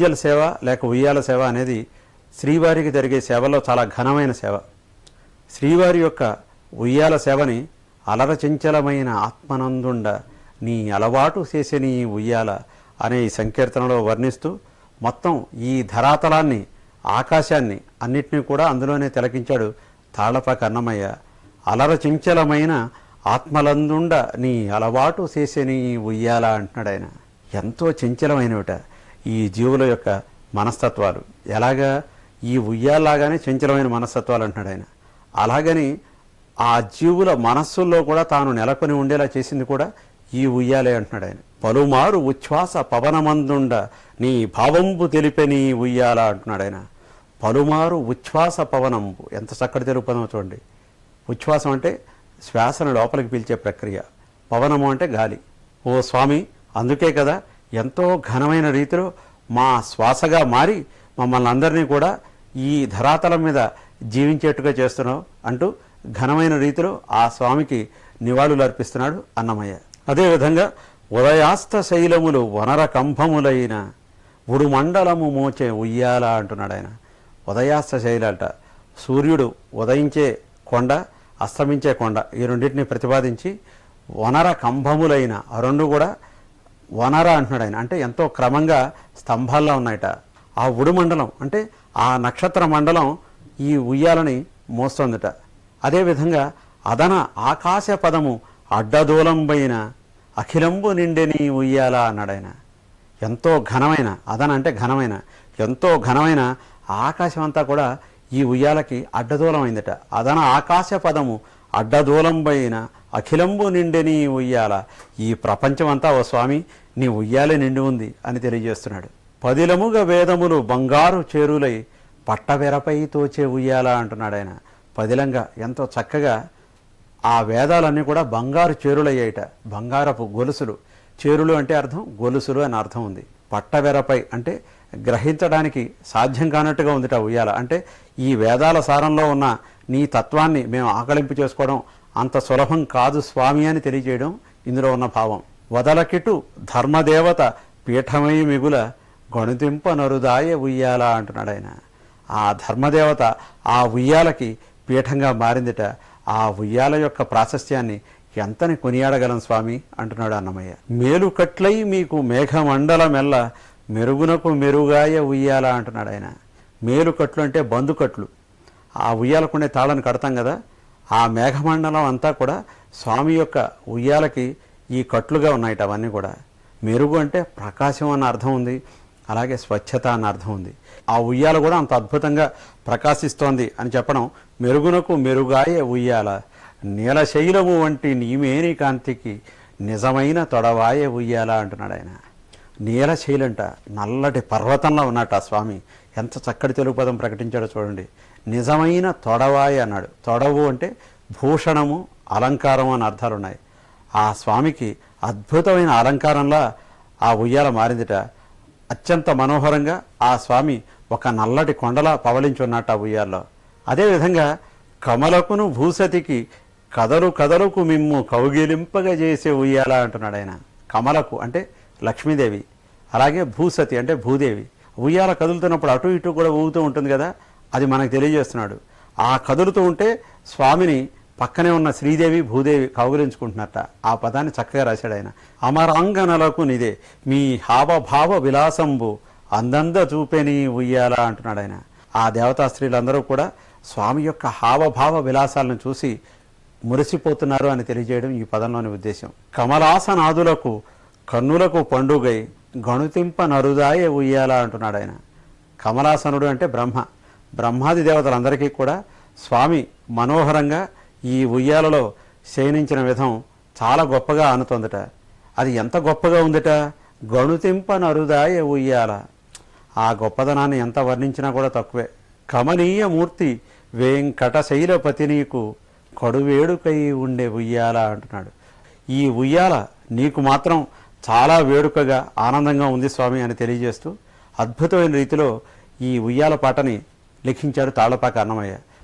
ఊంజల్ సేవ లేక ఉయ్యాల సేవ అనేది శ్రీవారికి జరిగే సేవలో చాలా ఘనమైన సేవ. శ్రీవారి యొక్క ఉయ్యాల సేవని అలరచంచలమైన ఆత్మనందుండ నీ అలవాటు చేసే నీ ఉయ్యాల అనే ఈ సంకీర్తనలో వర్ణిస్తూ మొత్తం ఈ ధరాతలాన్ని, ఆకాశాన్ని అన్నిటినీ కూడా అందులోనే తిలకించాడు తాళ్లపాక అన్నమయ్య. అలరచంచలమైన ఆత్మలందుండ నీ అలవాటు చేసే నీ ఉయ్యాల అంటున్నాడు ఆయన. ఎంతో చంచలమైనవిట ఈ జీవుల యొక్క మనస్తత్వాలు. ఎలాగా ఈ ఉయ్యాలాగానే చంచలమైన మనస్తత్వాలు అంటున్నాడు ఆయన. అలాగని ఆ జీవుల మనస్సుల్లో కూడా తాను నెలకొని ఉండేలా చేసింది కూడా ఈ ఉయ్యాలే అంటున్నాడు ఆయన. పలుమారు ఉచ్ఛ్వాస పవనమందుండ నీ భావంబు తెలిపే నీ ఉయ్యాల అంటున్నాడు ఆయన. పలుమారు ఉచ్ఛ్వాస పవనంబు, ఎంత చక్కటి తెలుగు పదం చూడండి. ఉచ్ఛ్వాసం అంటే శ్వాసను లోపలికి పీల్చే ప్రక్రియ, పవనము అంటే గాలి. ఓ స్వామి, అందుకే కదా ఎంతో ఘనమైన రీతిలో మా శ్వాసగా మారి మమ్మల్ని అందరినీ కూడా ఈ ధరాతలం మీద జీవించేట్టుగా చేస్తున్నావు అంటూ ఘనమైన రీతిలో ఆ స్వామికి నివాళులు అర్పిస్తున్నాడు అన్నమయ్య. అదేవిధంగా ఉదయాస్త శైలములు వనర కంభములైన ఉడుమండలము మోచే ఉయ్యాల అంటున్నాడు ఆయన. ఉదయాస్త శైలంట సూర్యుడు ఉదయించే కొండ, అస్తమించే కొండ, ఈ రెండింటిని ప్రతిపాదించి వనర కంభములైన ఆ రెండు కూడా వనర అంటున్నాడు ఆయన. అంటే ఎంతో క్రమంగా స్తంభాల్లో ఉన్నాయట. ఆ ఉడుమండలం అంటే ఆ నక్షత్ర మండలం ఈ ఉయ్యాలని మోస్తోందట. అదేవిధంగా అదన ఆకాశ పదము అడ్డదూలంబైన అఖిలంబు నిండెని ఉయ్యాల అన్నాడు ఆయన. ఎంతో ఘనమైన, అదన అంటే ఘనమైన, ఎంతో ఘనమైన ఆకాశం అంతా కూడా ఈ ఉయ్యాలకి అడ్డదూలం అయిందట. అదన ఆకాశ పదము అడ్డదూలంబైన అఖిలంబు నిండెని ఉయ్యాల, ఈ ప్రపంచం అంతా ఓ స్వామి నీ ఉయ్యాలే నిండి ఉంది అని తెలియజేస్తున్నాడు. పదిలముగ వేదములు బంగారు చేరులై పట్టవెరపై తోచే ఉయ్యాల అంటున్నాడు ఆయన. పదిలంగా ఎంతో చక్కగా ఆ వేదాలన్నీ కూడా బంగారు చేరులయ్యాయిట. బంగారపు గొలుసులు, చేరులు అంటే అర్థం గొలుసులు అని అర్థం ఉంది. పట్టవెరపై అంటే గ్రహించడానికి సాధ్యం కానట్టుగా ఉందిట ఉయ్యాల. అంటే ఈ వేదాల సారంలో ఉన్న నీ తత్వాన్ని మేము ఆకలింపు చేసుకోవడం అంత సులభం కాదు స్వామి అని తెలియజేయడం ఇందులో ఉన్న భావం. వదలకిటు ధర్మదేవత పీఠమై మిగుల గణుతింప నరుదాయ ఉయ్యాల అంటున్నాడు ఆయన. ఆ ధర్మదేవత ఆ ఉయ్యాలకి పీఠంగా మారిందిట. ఆ ఉయ్యాల యొక్క ప్రాశస్త్యాన్ని ఎంతని కొనియాడగలం స్వామి అంటున్నాడు అన్నమయ్య. మేలుకట్లై మీకు మేఘమండలమెల్ల మెరుగునకు మెరుగాయ ఉయ్యాల అంటున్నాడు ఆయన. మేలుకట్లు అంటే బందుకట్లు. ఆ ఉయ్యాలకుండే తాళను కడతాం కదా, ఆ మేఘమండలం అంతా కూడా స్వామి యొక్క ఉయ్యాలకి ఈ కట్లుగా ఉన్నాయట. అవన్నీ కూడా మెరుగు అంటే ప్రకాశం అన్న అర్థం ఉంది, అలాగే స్వచ్ఛత అన్న అర్థం ఉంది. ఆ ఉయ్యాల కూడా అంత అద్భుతంగా ప్రకాశిస్తోంది అని చెప్పడం. మెరుగునకు మెరుగాయ ఉయ్యాల నీలశైలము వంటి నీమేని కాంతికి నిజమైన తొడవాయ ఉయ్యాల అంటున్నాడు ఆయన. నీలశైలంట నల్లటి పర్వతంలో ఉన్నట్టు ఆ స్వామి. ఎంత చక్కటి తెలుగు పదం ప్రకటించాడో చూడండి. నిజమైన తొడవాయ అన్నాడు. తొడవు అంటే భూషణము, అలంకారం అని అర్థాలు ఉన్నాయి. ఆ స్వామికి అద్భుతమైన అలంకారంలా ఆ ఉయ్యాల మారిందిట. అత్యంత మనోహరంగా ఆ స్వామి ఒక నల్లటి కొండలా పవలించున్నట్టు ఆ ఉయ్యాల్లో. అదేవిధంగా కమలకును భూసతికి కదలు కదలుకు మిమ్ము కౌగిలింపగా చేసే ఉయ్యాల అంటున్నాడు ఆయన. కమలకు అంటే లక్ష్మీదేవి, అలాగే భూసతి అంటే భూదేవి. ఉయ్యాల కదులుతున్నప్పుడు అటు ఇటు కూడా ఊగుతూ ఉంటుంది కదా, అది మనకు తెలియజేస్తున్నాడు. ఆ కదులుతూ ఉంటే స్వామిని పక్కనే ఉన్న శ్రీదేవి, భూదేవి కౌగిలించుకుంటున్నట్ట. ఆ పదాన్ని చక్కగా రాశాడు ఆయన. అమరాంగనలకు నిదే మీ హావభావ విలాసంబు అందంద చూపేని ఉయ్యాల అంటున్నాడు ఆయన. ఆ దేవతా స్త్రీలందరూ కూడా స్వామి యొక్క హావభావ విలాసాలను చూసి మురిసిపోతున్నారు అని తెలియజేయడం ఈ పదంలోని ఉద్దేశం. కమలాసనాదులకు కన్నులకు పండుగై గణుతింప నరుదాయ ఉయ్యాల అంటున్నాడు ఆయన. కమలాసనుడు అంటే బ్రహ్మ. బ్రహ్మాది దేవతలందరికీ కూడా స్వామి మనోహరంగా ఈ ఉయ్యాలలో శయనించిన విధం చాలా గొప్పగా ఆనుతోందట. అది ఎంత గొప్పగా ఉందట, గణుతింప నరుదాయ ఉయ్యాల. ఆ గొప్పదనాన్ని ఎంత వర్ణించినా కూడా తక్కువే. కమనీయ మూర్తి వెంకటశైలపతి నీకు కడువేడుకై ఉండే ఉయ్యాల అంటున్నాడు. ఈ ఉయ్యాల నీకు మాత్రం చాలా వేడుకగా ఆనందంగా ఉంది స్వామి అని తెలియజేస్తూ అద్భుతమైన రీతిలో ఈ ఉయ్యాల పాటని లిఖించాడు తాళ్లపాక అన్నమయ్య.